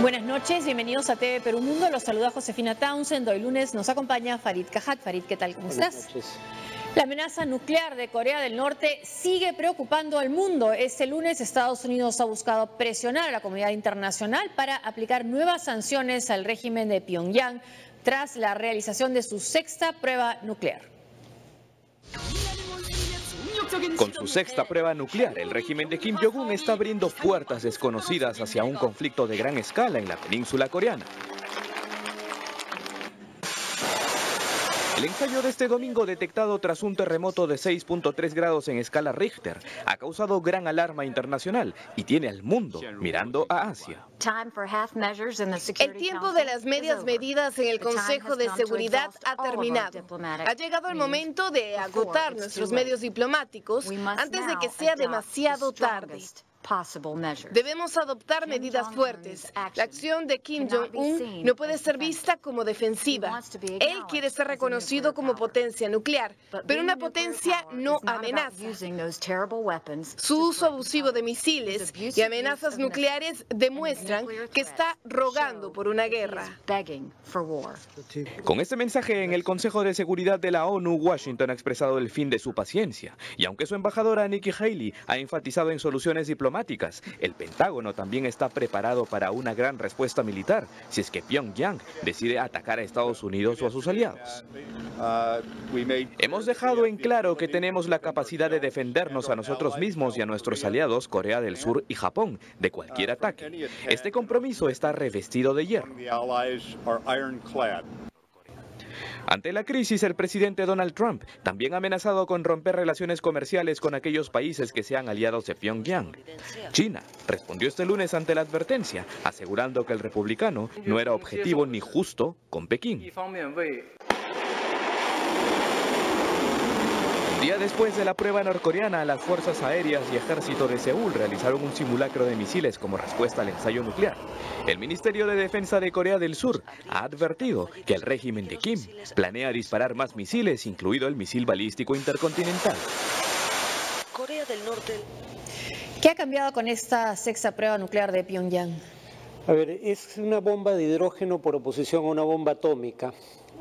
Buenas noches, bienvenidos a TV Perú Mundo. Los saluda Josefina Townsend. Hoy lunes nos acompaña Farid Cajat. Farid, ¿qué tal? ¿Cómo estás? Buenas noches. La amenaza nuclear de Corea del Norte sigue preocupando al mundo. Este lunes Estados Unidos ha buscado presionar a la comunidad internacional para aplicar nuevas sanciones al régimen de Pyongyang tras la realización de su sexta prueba nuclear. Con su sexta prueba nuclear, el régimen de Kim Jong-un está abriendo puertas desconocidas hacia un conflicto de gran escala en la península coreana. El ensayo de este domingo, detectado tras un terremoto de 6.3 grados en escala Richter, ha causado gran alarma internacional y tiene al mundo mirando a Asia. El tiempo de las medias medidas en el Consejo de Seguridad ha terminado. Ha llegado el momento de agotar nuestros medios diplomáticos antes de que sea demasiado tarde. Debemos adoptar medidas fuertes. La acción de Kim Jong-un no puede ser vista como defensiva. Él quiere ser reconocido como potencia nuclear, pero una potencia no amenaza. Su uso abusivo de misiles y amenazas nucleares demuestran que está rogando por una guerra. Con este mensaje en el Consejo de Seguridad de la ONU, Washington ha expresado el fin de su paciencia. Y aunque su embajadora Nikki Haley ha enfatizado en soluciones diplomáticas, el Pentágono también está preparado para una gran respuesta militar si es que Pyongyang decide atacar a Estados Unidos o a sus aliados. Hemos dejado en claro que tenemos la capacidad de defendernos a nosotros mismos y a nuestros aliados Corea del Sur y Japón de cualquier ataque. Este compromiso está revestido de hierro. Ante la crisis, el presidente Donald Trump también ha amenazado con romper relaciones comerciales con aquellos países que sean aliados de Pyongyang. China respondió este lunes ante la advertencia, asegurando que el republicano no era objetivo ni justo con Pekín. Un día después de la prueba norcoreana, las fuerzas aéreas y ejército de Seúl realizaron un simulacro de misiles como respuesta al ensayo nuclear. El Ministerio de Defensa de Corea del Sur ha advertido que el régimen de Kim planea disparar más misiles, incluido el misil balístico intercontinental. Corea del Norte. ¿Qué ha cambiado con esta sexta prueba nuclear de Pyongyang? A ver, es una bomba de hidrógeno por oposición a una bomba atómica.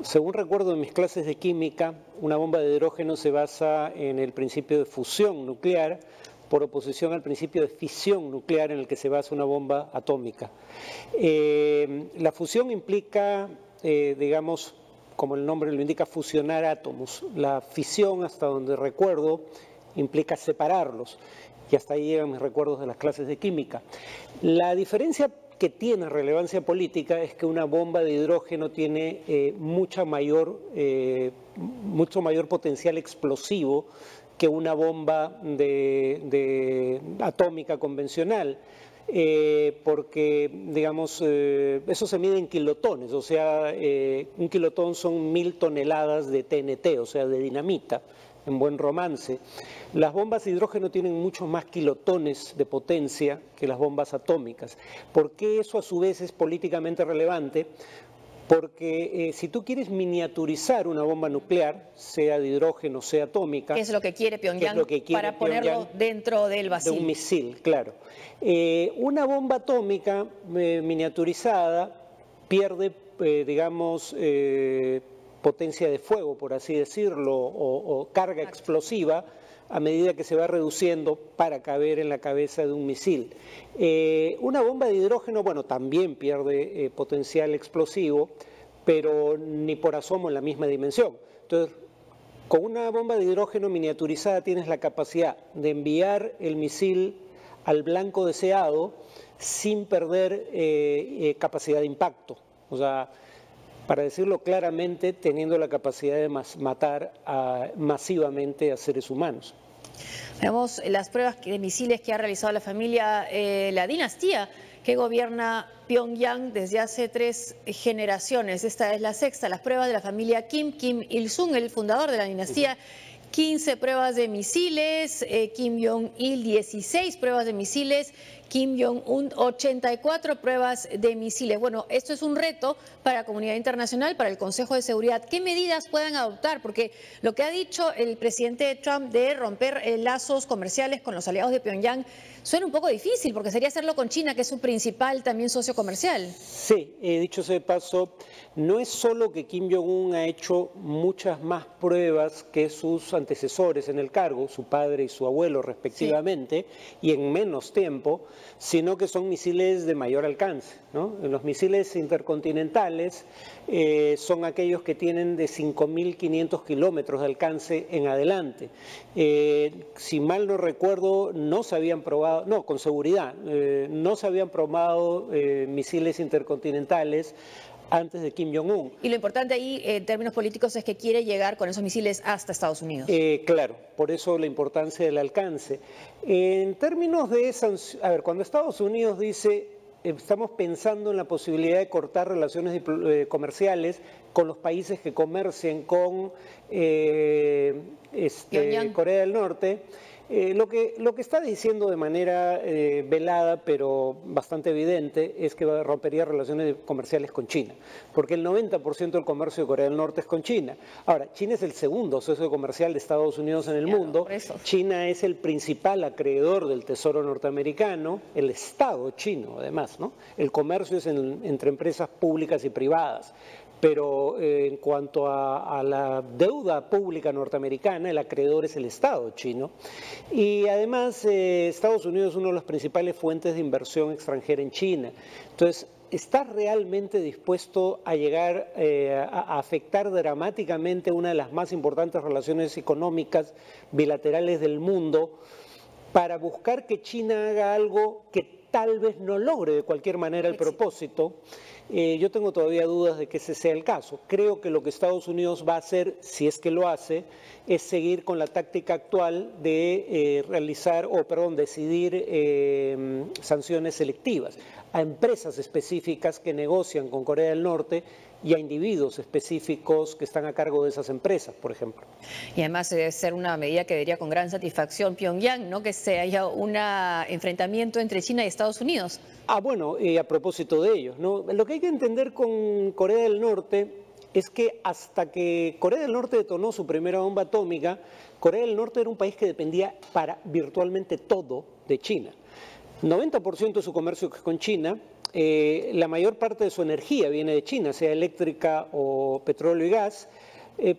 Según recuerdo en mis clases de química, una bomba de hidrógeno se basa en el principio de fusión nuclear por oposición al principio de fisión nuclear en el que se basa una bomba atómica. La fusión implica, digamos, como el nombre lo indica, fusionar átomos. La fisión, hasta donde recuerdo, implica separarlos. Y hasta ahí llegan mis recuerdos de las clases de química. La diferencia que tiene relevancia política es que una bomba de hidrógeno tiene mucho mayor potencial explosivo que una bomba atómica convencional, porque, digamos, eso se mide en kilotones, o sea, un kilotón son 1000 toneladas de TNT, o sea, de dinamita, en buen romance. Las bombas de hidrógeno tienen muchos más kilotones de potencia que las bombas atómicas. ¿Por qué eso a su vez es políticamente relevante? Porque si tú quieres miniaturizar una bomba nuclear, sea de hidrógeno, sea atómica... ¿Qué es lo que quiere Pyongyang para ponerlo dentro del vacío? De un misil, claro. Una bomba atómica miniaturizada pierde, digamos, potencia de fuego, por así decirlo, o carga explosiva a medida que se va reduciendo para caber en la cabeza de un misil. Una bomba de hidrógeno, bueno, también pierde potencial explosivo, pero ni por asomo en la misma dimensión. Entonces, con una bomba de hidrógeno miniaturizada tienes la capacidad de enviar el misil al blanco deseado sin perder capacidad de impacto. O sea, para decirlo claramente, teniendo la capacidad de matar masivamente a seres humanos. Veamos las pruebas de misiles que ha realizado la familia, la dinastía que gobierna Pyongyang desde hace 3 generaciones. Esta es la sexta, las pruebas de la familia Kim Il-sung, el fundador de la dinastía. 15 pruebas de misiles, Kim Jong-il 16 pruebas de misiles, Kim Jong-un 84 pruebas de misiles. Bueno, esto es un reto para la comunidad internacional, para el Consejo de Seguridad. ¿Qué medidas puedan adoptar? Porque lo que ha dicho el presidente Trump de romper lazos comerciales con los aliados de Pyongyang suena un poco difícil, porque sería hacerlo con China, que es su principal también socio comercial. Sí, dicho sea de paso, no es solo que Kim Jong-un ha hecho muchas más pruebas que sus antecesores en el cargo, su padre y su abuelo respectivamente, y en menos tiempo, sino que son misiles de mayor alcance, ¿no? Los misiles intercontinentales son aquellos que tienen de 5.500 kilómetros de alcance en adelante. Si mal no recuerdo, no se habían probado, no, con seguridad, no se habían probado misiles intercontinentales antes de Kim Jong-un. Y lo importante ahí, en términos políticos, es que quiere llegar con esos misiles hasta Estados Unidos. Claro, por eso la importancia del alcance. En términos de sanciones, a ver, cuando Estados Unidos dice estamos pensando en la posibilidad de cortar relaciones comerciales con los países que comercian con Corea del Norte, lo que está diciendo de manera velada, pero bastante evidente, es que rompería relaciones comerciales con China, porque el 90% del comercio de Corea del Norte es con China. Ahora, China es el segundo socio comercial de Estados Unidos en el mundo. China es el principal acreedor del tesoro norteamericano, el Estado chino, además, ¿no? El comercio es entre empresas públicas y privadas. Pero en cuanto a la deuda pública norteamericana, el acreedor es el Estado chino. Y además Estados Unidos es una de las principales fuentes de inversión extranjera en China. Entonces, ¿está realmente dispuesto a llegar a afectar dramáticamente una de las más importantes relaciones económicas bilaterales del mundo para buscar que China haga algo que tal vez no logre de cualquier manera el propósito? Yo tengo todavía dudas de que ese sea el caso. Creo que lo que Estados Unidos va a hacer, si es que lo hace, es seguir con la táctica actual de decidir sanciones selectivas a empresas específicas que negocian con Corea del Norte y a individuos específicos que están a cargo de esas empresas, por ejemplo. Y además debe ser una medida que vería con gran satisfacción Pyongyang, ¿no? Que se haya un enfrentamiento entre China y Estados Unidos. Bueno, a propósito de ellos, ¿no? Lo que hay que entender con Corea del Norte es que hasta que Corea del Norte detonó su primera bomba atómica, Corea del Norte era un país que dependía para virtualmente todo de China. 90% de su comercio es con China. La mayor parte de su energía viene de China, sea eléctrica o petróleo y gas,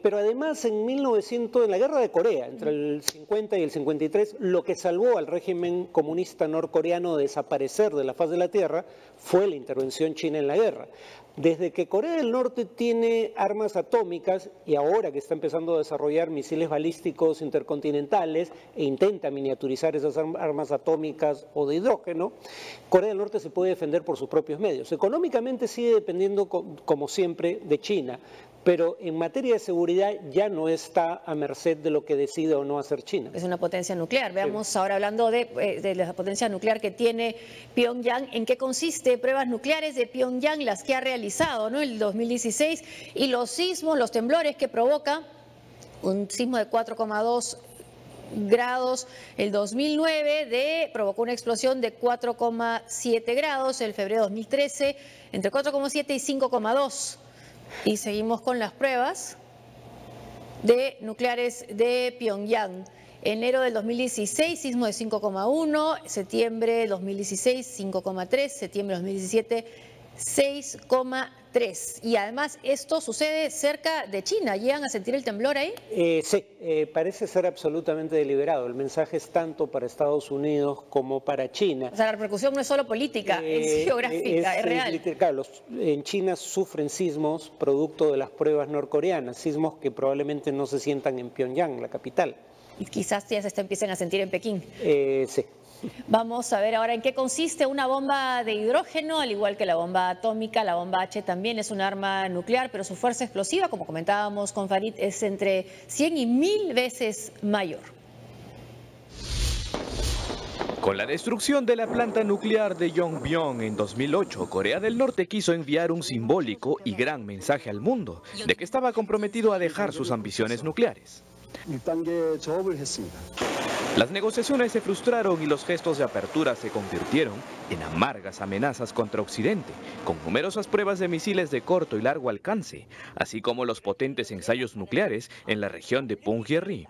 pero además en la guerra de Corea, entre el 50 y el 53, lo que salvó al régimen comunista norcoreano de desaparecer de la faz de la tierra fue la intervención china en la guerra. Desde que Corea del Norte tiene armas atómicas y ahora que está empezando a desarrollar misiles balísticos intercontinentales e intenta miniaturizar esas armas atómicas o de hidrógeno, Corea del Norte se puede defender por sus propios medios. Económicamente sigue dependiendo, como siempre, de China, pero en materia de seguridad ya no está a merced de lo que decida o no hacer China. Es una potencia nuclear. Veamos ahora, hablando de la potencia nuclear que tiene Pyongyang, ¿en qué consiste pruebas nucleares de Pyongyang, las que ha realizado, ¿no? El 2016, y los sismos, los temblores que provoca un sismo de 4,2 grados el 2009, provocó una explosión de 4,7 grados el febrero de 2013, entre 4,7 y 5,2. Y seguimos con las pruebas nucleares de Pyongyang. Enero del 2016, sismo de 5,1, septiembre del 2016, 5,3, septiembre del 2017, 6,3. Y además esto sucede cerca de China. ¿Llegan a sentir el temblor ahí? Sí, parece ser absolutamente deliberado. El mensaje es tanto para Estados Unidos como para China. O sea, la repercusión no es solo política, es geográfica, es real. Claro, en China sufren sismos producto de las pruebas norcoreanas, sismos que probablemente no se sientan en Pyongyang, la capital. Y quizás ya se empiecen a sentir en Pekín. Sí. Vamos a ver ahora en qué consiste una bomba de hidrógeno, al igual que la bomba atómica. La bomba H también es un arma nuclear, pero su fuerza explosiva, como comentábamos con Farid, es entre 100 y 1000 veces mayor. Con la destrucción de la planta nuclear de Yongbyon en 2008, Corea del Norte quiso enviar un simbólico y gran mensaje al mundo de que estaba comprometido a dejar sus ambiciones nucleares. Las negociaciones se frustraron y los gestos de apertura se convirtieron en amargas amenazas contra Occidente, con numerosas pruebas de misiles de corto y largo alcance, así como los potentes ensayos nucleares en la región de Punggye-ri.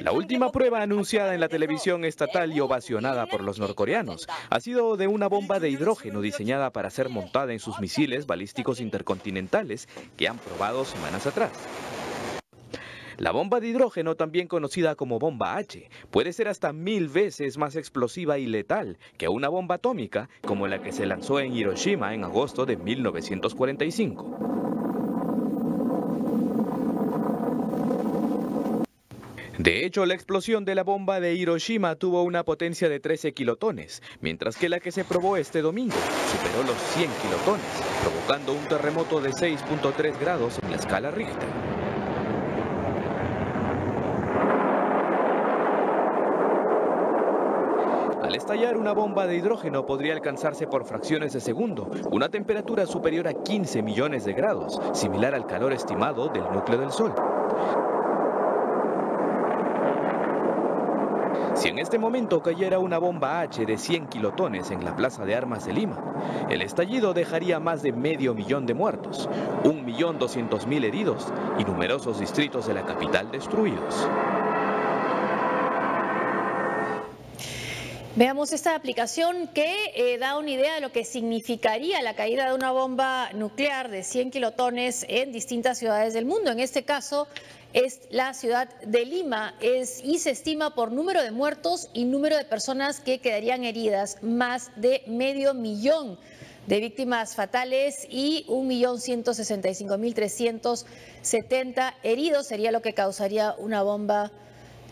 La última prueba anunciada en la televisión estatal y ovacionada por los norcoreanos ha sido de una bomba de hidrógeno diseñada para ser montada en sus misiles balísticos intercontinentales que han probado semanas atrás. La bomba de hidrógeno, también conocida como bomba H, puede ser hasta 1000 veces más explosiva y letal que una bomba atómica como la que se lanzó en Hiroshima en agosto de 1945. De hecho, la explosión de la bomba de Hiroshima tuvo una potencia de 13 kilotones, mientras que la que se probó este domingo superó los 100 kilotones, provocando un terremoto de 6.3 grados en la escala Richter. Al estallar una bomba de hidrógeno podría alcanzarse por fracciones de segundo una temperatura superior a 15 millones de grados, similar al calor estimado del núcleo del Sol. Si en este momento cayera una bomba H de 100 kilotones en la Plaza de Armas de Lima, el estallido dejaría más de 500.000 de muertos, 1.200.000 heridos y numerosos distritos de la capital destruidos. Veamos esta aplicación que da una idea de lo que significaría la caída de una bomba nuclear de 100 kilotones en distintas ciudades del mundo. En este caso es la ciudad de Lima y se estima por número de muertos y número de personas que quedarían heridas, más de 500.000 de víctimas fatales y 1.165.370 heridos sería lo que causaría una bomba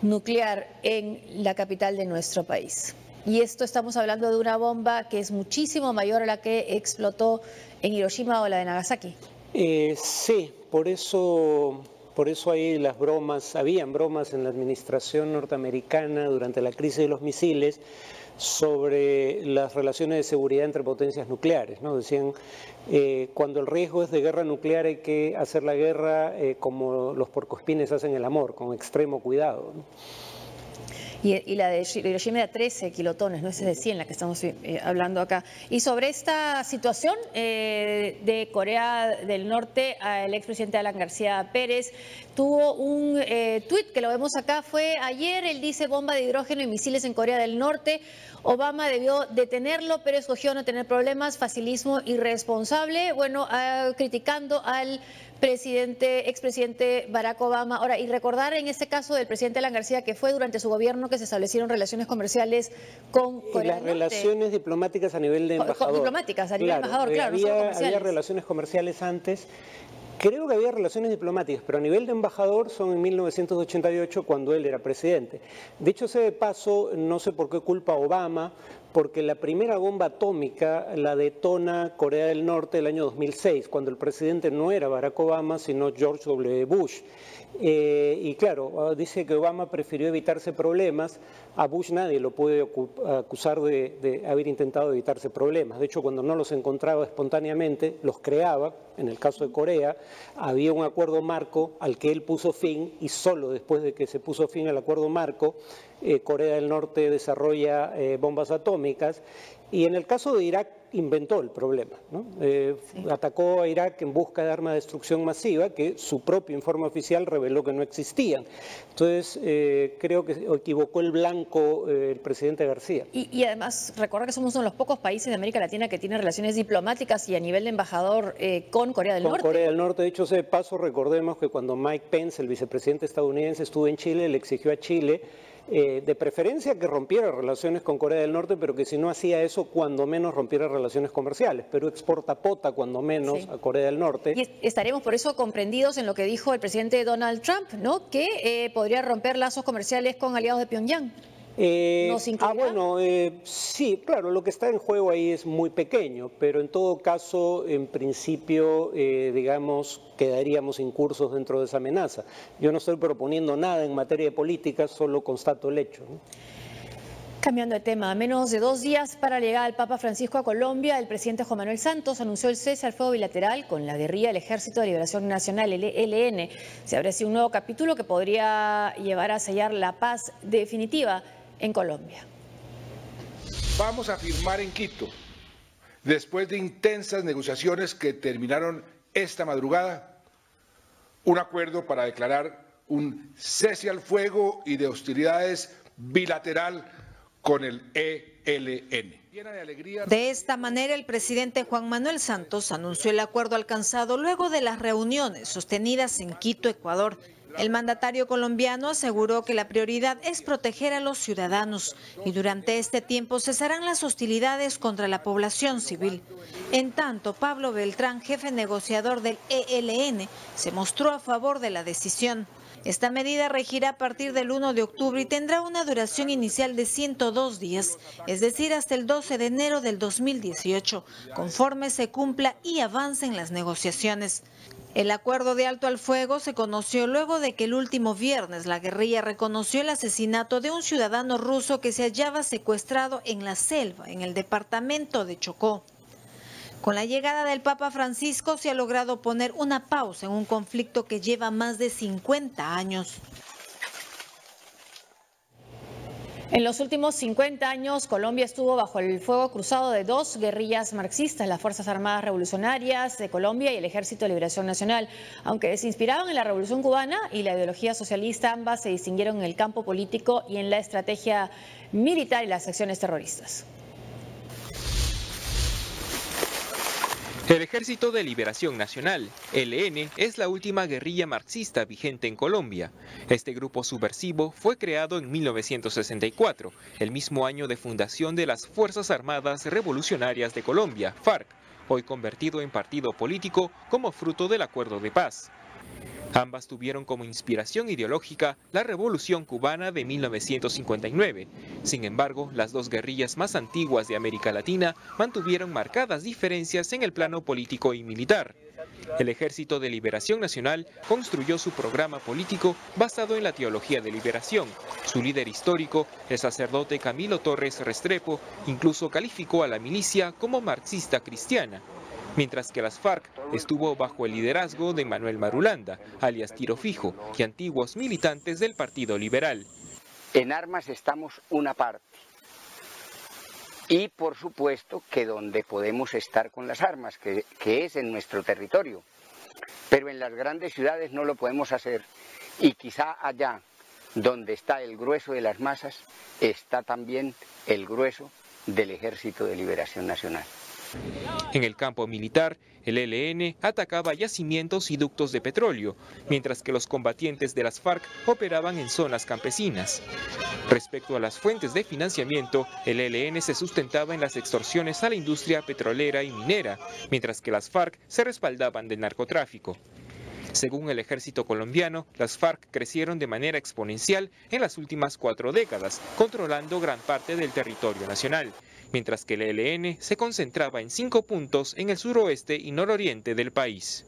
nuclear en la capital de nuestro país. Y esto estamos hablando de una bomba que es muchísimo mayor a la que explotó en Hiroshima o la de Nagasaki. Sí, por eso hay las bromas, habían bromas en la administración norteamericana durante la crisis de los misiles sobre las relaciones de seguridad entre potencias nucleares, ¿no? Decían, cuando el riesgo es de guerra nuclear hay que hacer la guerra como los puercoespines hacen el amor, con extremo cuidado, ¿no? Y la de Hiroshima de 13 kilotones, no es de 100 la que estamos hablando acá. Y sobre esta situación de Corea del Norte, el expresidente Alan García Pérez tuvo un tuit que lo vemos acá, fue ayer, él dice bomba de hidrógeno y misiles en Corea del Norte. Obama debió detenerlo, pero escogió no tener problemas, facilismo irresponsable, bueno, criticando al expresidente Barack Obama. Ahora, y recordar en este caso del presidente Alan García que fue durante su gobierno que se establecieron relaciones comerciales con Corea del Norte. Las relaciones diplomáticas a nivel de embajador. Diplomáticas a nivel de embajador, claro, no solo comerciales. Había relaciones comerciales antes. Creo que había relaciones diplomáticas, pero a nivel de embajador son en 1988 cuando él era presidente. De hecho, de paso, no sé por qué culpa a Obama, porque la primera bomba atómica la detona Corea del Norte el año 2006, cuando el presidente no era Barack Obama, sino George W. Bush. Y claro, dice que Obama prefirió evitarse problemas. A Bush nadie lo puede acusar de haber intentado evitarse problemas. De hecho, cuando no los encontraba espontáneamente, los creaba. En el caso de Corea, había un acuerdo marco al que él puso fin y solo después de que se puso fin al acuerdo marco, Corea del Norte desarrolla bombas atómicas. Y en el caso de Irak inventó el problema, ¿no? Atacó a Irak en busca de armas de destrucción masiva que su propio informe oficial reveló que no existían. Entonces, creo que equivocó el blanco el presidente García. Y además, recuerda que somos uno de los pocos países de América Latina que tiene relaciones diplomáticas y a nivel de embajador con Corea del Norte. Con Corea del Norte, de hecho, de paso, recordemos que cuando Mike Pence, el vicepresidente estadounidense, estuvo en Chile, le exigió a Chile de preferencia que rompiera relaciones con Corea del Norte, pero que si no hacía eso, cuando menos rompiera relaciones comerciales. Perú exporta pota, cuando menos, a Corea del Norte. Y estaremos por eso comprendidos en lo que dijo el presidente Donald Trump, ¿no? Que podría romper lazos comerciales con aliados de Pyongyang. Sí, claro, lo que está en juego ahí es muy pequeño, pero en todo caso, en principio, digamos, quedaríamos incursos dentro de esa amenaza. Yo no estoy proponiendo nada en materia de política, solo constato el hecho, ¿no? Cambiando de tema, a menos de 2 días para la llegada del Papa Francisco a Colombia, el presidente Juan Manuel Santos anunció el cese al fuego bilateral con la guerrilla del Ejército de Liberación Nacional, el ELN. Se abre así un nuevo capítulo que podría llevar a sellar la paz definitiva en Colombia. Vamos a firmar en Quito, después de intensas negociaciones que terminaron esta madrugada, un acuerdo para declarar un cese al fuego y de hostilidades bilateral con el ELN. De esta manera, el presidente Juan Manuel Santos anunció el acuerdo alcanzado luego de las reuniones sostenidas en Quito, Ecuador. El mandatario colombiano aseguró que la prioridad es proteger a los ciudadanos y durante este tiempo cesarán las hostilidades contra la población civil. En tanto, Pablo Beltrán, jefe negociador del ELN, se mostró a favor de la decisión. Esta medida regirá a partir del 1 de octubre y tendrá una duración inicial de 102 días, es decir, hasta el 12 de enero del 2018, conforme se cumpla y avancen las negociaciones. El acuerdo de alto al fuego se conoció luego de que el último viernes la guerrilla reconoció el asesinato de un ciudadano ruso que se hallaba secuestrado en la selva, en el departamento de Chocó. Con la llegada del Papa Francisco se ha logrado poner una pausa en un conflicto que lleva más de 50 años. En los últimos 50 años, Colombia estuvo bajo el fuego cruzado de 2 guerrillas marxistas, las Fuerzas Armadas Revolucionarias de Colombia y el Ejército de Liberación Nacional. Aunque se inspiraban en la Revolución Cubana y la ideología socialista, ambas se distinguieron en el campo político y en la estrategia militar y las acciones terroristas. El Ejército de Liberación Nacional, ELN, es la última guerrilla marxista vigente en Colombia. Este grupo subversivo fue creado en 1964, el mismo año de fundación de las Fuerzas Armadas Revolucionarias de Colombia, FARC, hoy convertido en partido político como fruto del acuerdo de paz. Ambas tuvieron como inspiración ideológica la Revolución Cubana de 1959. Sin embargo, las dos guerrillas más antiguas de América Latina mantuvieron marcadas diferencias en el plano político y militar. El Ejército de Liberación Nacional construyó su programa político basado en la teología de liberación. Su líder histórico, el sacerdote Camilo Torres Restrepo, incluso calificó a la milicia como marxista cristiana. Mientras que las FARC estuvo bajo el liderazgo de Manuel Marulanda, alias Tiro Fijo, y antiguos militantes del Partido Liberal. En armas estamos una parte y por supuesto que donde podemos estar con las armas, que es en nuestro territorio, pero en las grandes ciudades no lo podemos hacer y quizá allá donde está el grueso de las masas está también el grueso del Ejército de Liberación Nacional. En el campo militar, el ELN atacaba yacimientos y ductos de petróleo, mientras que los combatientes de las FARC operaban en zonas campesinas. Respecto a las fuentes de financiamiento, el ELN se sustentaba en las extorsiones a la industria petrolera y minera, mientras que las FARC se respaldaban del narcotráfico. Según el ejército colombiano, las FARC crecieron de manera exponencial en las últimas 4 décadas, controlando gran parte del territorio nacional, mientras que el ELN se concentraba en 5 puntos en el suroeste y nororiente del país.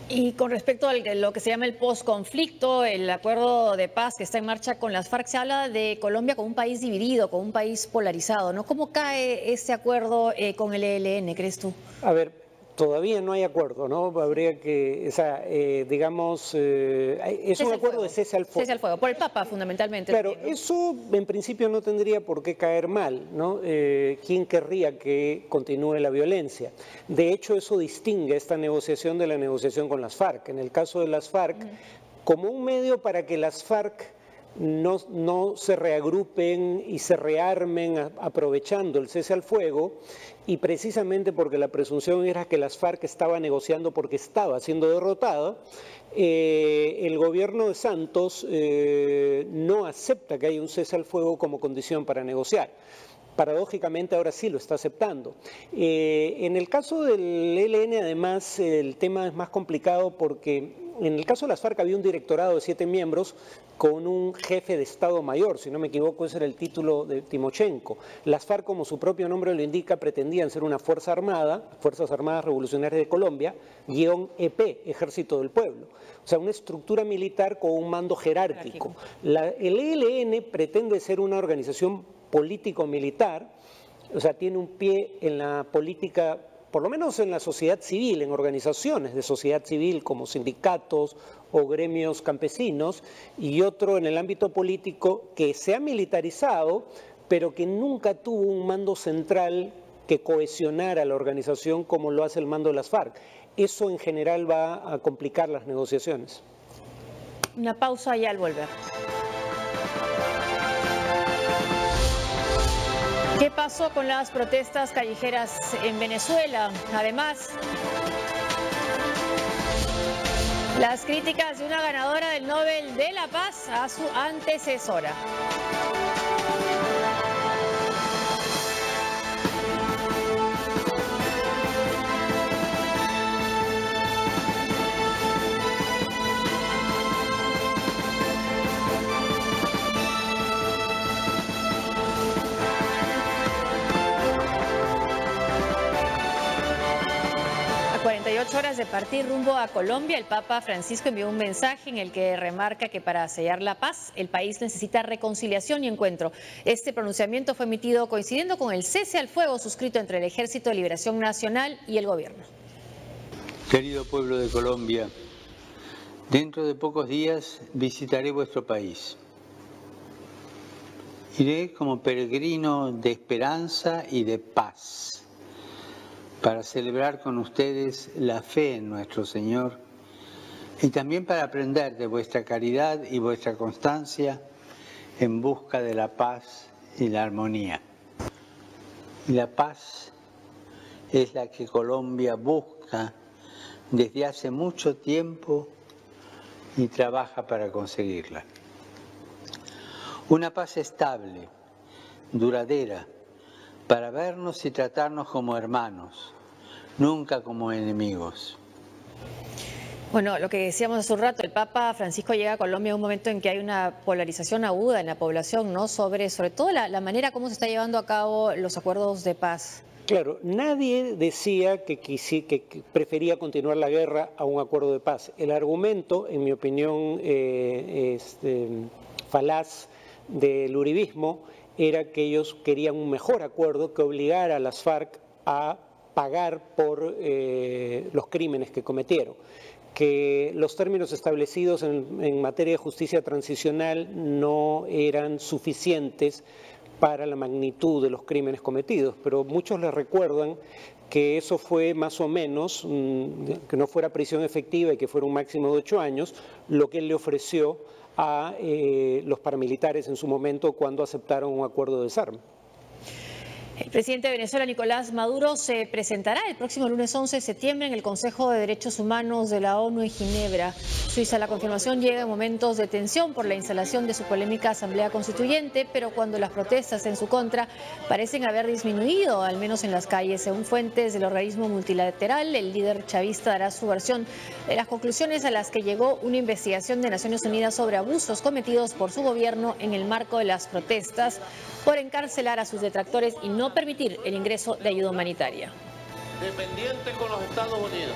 Y con respecto a lo que se llama el posconflicto, el acuerdo de paz que está en marcha con las FARC, se habla de Colombia como un país dividido, como un país polarizado, ¿no? ¿Cómo cae este acuerdo con el ELN, crees tú? A ver, todavía no hay acuerdo, ¿no? Habría que, digamos, es un acuerdo de cese al fuego. Cese al fuego, por el Papa fundamentalmente. Claro, eso en principio no tendría por qué caer mal, ¿no? ¿Quién querría que continúe la violencia? De hecho, eso distingue esta negociación de la negociación con las FARC. En el caso de las FARC, como un medio para que las FARC no se reagrupen y se rearmen aprovechando el cese al fuego, y precisamente porque la presunción era que las FARC estaba negociando porque estaba siendo derrotada, el gobierno de Santos no acepta que haya un cese al fuego como condición para negociar. paradójicamente ahora sí lo está aceptando. En el caso del ELN, además, el tema es más complicado porque en el caso de las FARC había un directorado de 7 miembros con un jefe de Estado Mayor, si no me equivoco ese era el título de Timochenko. Las FARC, como su propio nombre lo indica, pretendían ser una fuerza armada, Fuerzas Armadas Revolucionarias de Colombia, _EP, Ejército del Pueblo. O sea, una estructura militar con un mando jerárquico. El ELN pretende ser una organización político-militar, o sea, tiene un pie en la política, por lo menos en la sociedad civil, en organizaciones de sociedad civil como sindicatos o gremios campesinos, y otro en el ámbito político que se ha militarizado, pero que nunca tuvo un mando central que cohesionara la organización como lo hace el mando de las FARC. Eso en general va a complicar las negociaciones. Una pausa y al volver. ¿Qué pasó con las protestas callejeras en Venezuela? Además, las críticas de una ganadora del Nobel de la Paz a su antecesora. A 48 horas de partir rumbo a Colombia, el Papa Francisco envió un mensaje en el que remarca que para sellar la paz, el país necesita reconciliación y encuentro. Este pronunciamiento fue emitido coincidiendo con el cese al fuego suscrito entre el Ejército de Liberación Nacional y el gobierno. Querido pueblo de Colombia, dentro de pocos días visitaré vuestro país. Iré como peregrino de esperanza y de paz, para celebrar con ustedes la fe en nuestro Señor y también para aprender de vuestra caridad y vuestra constancia en busca de la paz y la armonía. Y la paz es la que Colombia busca desde hace mucho tiempo y trabaja para conseguirla. Una paz estable, duradera, para vernos y tratarnos como hermanos, nunca como enemigos. Bueno, lo que decíamos hace un rato, el Papa Francisco llega a Colombia en un momento en que hay una polarización aguda en la población, ¿no? Sobre todo la manera como se está llevando a cabo los acuerdos de paz. Claro, nadie decía que prefería continuar la guerra a un acuerdo de paz. El argumento, en mi opinión, falaz del uribismo era que ellos querían un mejor acuerdo que obligara a las FARC a pagar por los crímenes que cometieron, que los términos establecidos en materia de justicia transicional no eran suficientes para la magnitud de los crímenes cometidos, pero muchos les recuerdan que eso fue más o menos, que no fuera prisión efectiva y que fuera un máximo de 8 años, lo que él le ofreció a los paramilitares en su momento cuando aceptaron un acuerdo de desarme. El presidente de Venezuela, Nicolás Maduro, se presentará el próximo lunes 11 de septiembre en el Consejo de Derechos Humanos de la ONU en Ginebra, Suiza. La confirmación llega en momentos de tensión por la instalación de su polémica Asamblea Constituyente, pero cuando las protestas en su contra parecen haber disminuido, al menos en las calles. Según fuentes del organismo multilateral, el líder chavista dará su versión de las conclusiones a las que llegó una investigación de Naciones Unidas sobre abusos cometidos por su gobierno en el marco de las protestas por encarcelar a sus detractores y no permitir el ingreso de ayuda humanitaria. Dependiente con los Estados Unidos.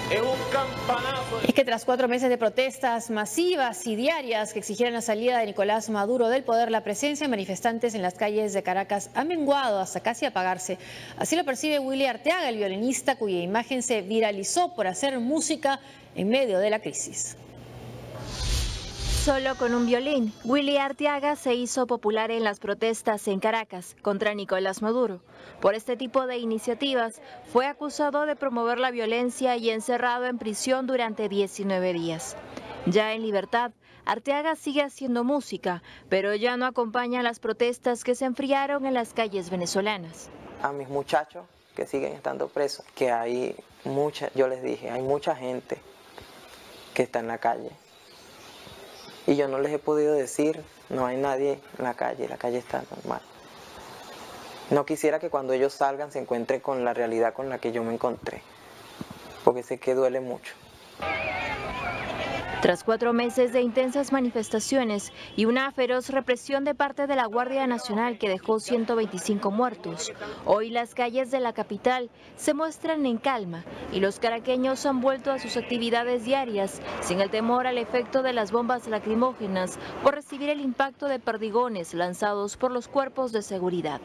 Es un campanazo. Es que tras 4 meses de protestas masivas y diarias que exigieron la salida de Nicolás Maduro del poder, la presencia de manifestantes en las calles de Caracas ha menguado hasta casi apagarse. Así lo percibe Willy Arteaga, el violinista cuya imagen se viralizó por hacer música en medio de la crisis. Solo con un violín, Willy Arteaga se hizo popular en las protestas en Caracas contra Nicolás Maduro. Por este tipo de iniciativas, fue acusado de promover la violencia y encerrado en prisión durante 19 días. Ya en libertad, Arteaga sigue haciendo música, pero ya no acompaña las protestas que se enfriaron en las calles venezolanas. A mis muchachos que siguen estando presos, que hay yo les dije, hay mucha gente que está en la calle. Y yo no les he podido decir, no hay nadie en la calle está normal. No quisiera que cuando ellos salgan se encuentren con la realidad con la que yo me encontré, porque sé que duele mucho. Tras 4 meses de intensas manifestaciones y una feroz represión de parte de la Guardia Nacional que dejó 125 muertos, hoy las calles de la capital se muestran en calma y los caraqueños han vuelto a sus actividades diarias sin el temor al efecto de las bombas lacrimógenas por recibir el impacto de perdigones lanzados por los cuerpos de seguridad.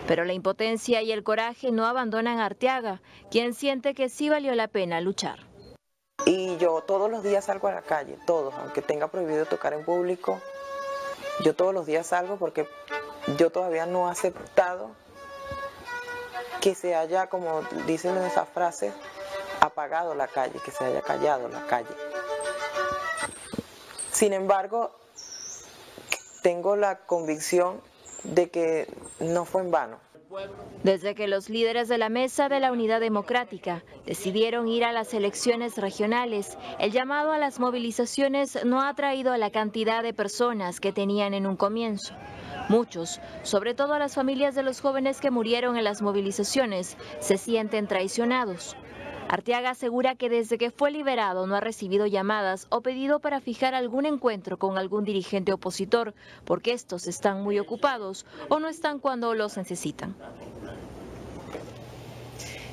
Pero la impotencia y el coraje no abandonan a Arteaga, quien siente que sí valió la pena luchar. Y yo todos los días salgo a la calle, todos, aunque tenga prohibido tocar en público, yo todos los días salgo porque yo todavía no he aceptado que se haya, como dicen en esa frase, apagado la calle, que se haya callado la calle. Sin embargo, tengo la convicción de que no fue en vano. Desde que los líderes de la Mesa de la Unidad Democrática decidieron ir a las elecciones regionales, el llamado a las movilizaciones no ha traído a la cantidad de personas que tenían en un comienzo. Muchos, sobre todo las familias de los jóvenes que murieron en las movilizaciones, se sienten traicionados. Arteaga asegura que desde que fue liberado no ha recibido llamadas o pedido para fijar algún encuentro con algún dirigente opositor, porque estos están muy ocupados o no están cuando los necesitan.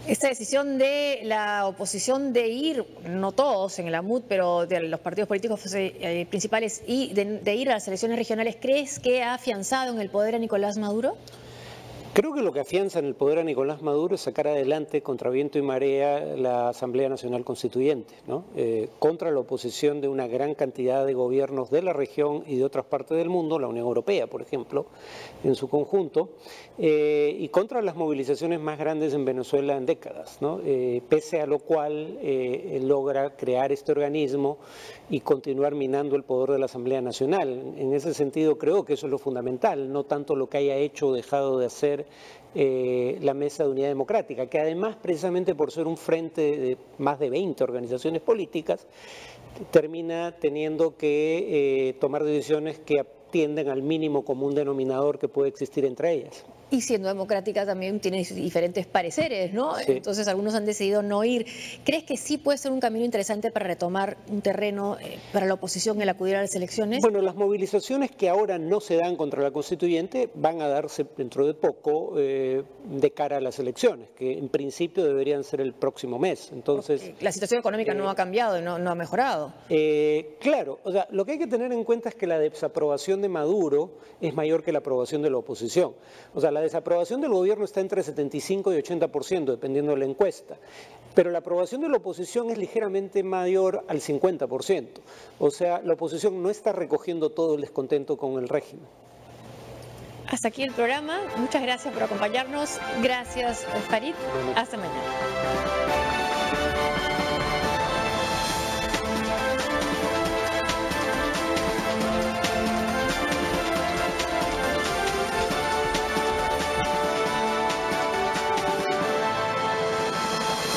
Esta decisión de la oposición de ir, no todos en el AMUD, pero de los partidos políticos principales y de ir a las elecciones regionales, ¿crees que ha afianzado en el poder a Nicolás Maduro? Creo que lo que afianza en el poder a Nicolás Maduro es sacar adelante contra viento y marea la Asamblea Nacional Constituyente, ¿no? Contra la oposición de una gran cantidad de gobiernos de la región y de otras partes del mundo, la Unión Europea, por ejemplo, en su conjunto, y contra las movilizaciones más grandes en Venezuela en décadas, ¿no? Pese a lo cual logra crear este organismo y continuar minando el poder de la Asamblea Nacional. En ese sentido creo que eso es lo fundamental, no tanto lo que haya hecho o dejado de hacer la Mesa de Unidad Democrática, que además precisamente por ser un frente de más de 20 organizaciones políticas, termina teniendo que tomar decisiones que atienden al mínimo común denominador que puede existir entre ellas. Y siendo democrática también tiene diferentes pareceres, ¿no? Sí. Entonces algunos han decidido no ir. ¿Crees que sí puede ser un camino interesante para retomar un terreno para la oposición el acudir a las elecciones? Bueno, las movilizaciones que ahora no se dan contra la constituyente van a darse dentro de poco de cara a las elecciones, que en principio deberían ser el próximo mes. Entonces, porque la situación económica no ha cambiado, no ha mejorado. Claro, o sea, lo que hay que tener en cuenta es que la desaprobación de Maduro es mayor que la aprobación de la oposición. O sea, la desaprobación del gobierno está entre 75 y 80%, dependiendo de la encuesta. Pero la aprobación de la oposición es ligeramente mayor al 50%. O sea, la oposición no está recogiendo todo el descontento con el régimen. Hasta aquí el programa. Muchas gracias por acompañarnos. Gracias, Farid. Hasta mañana.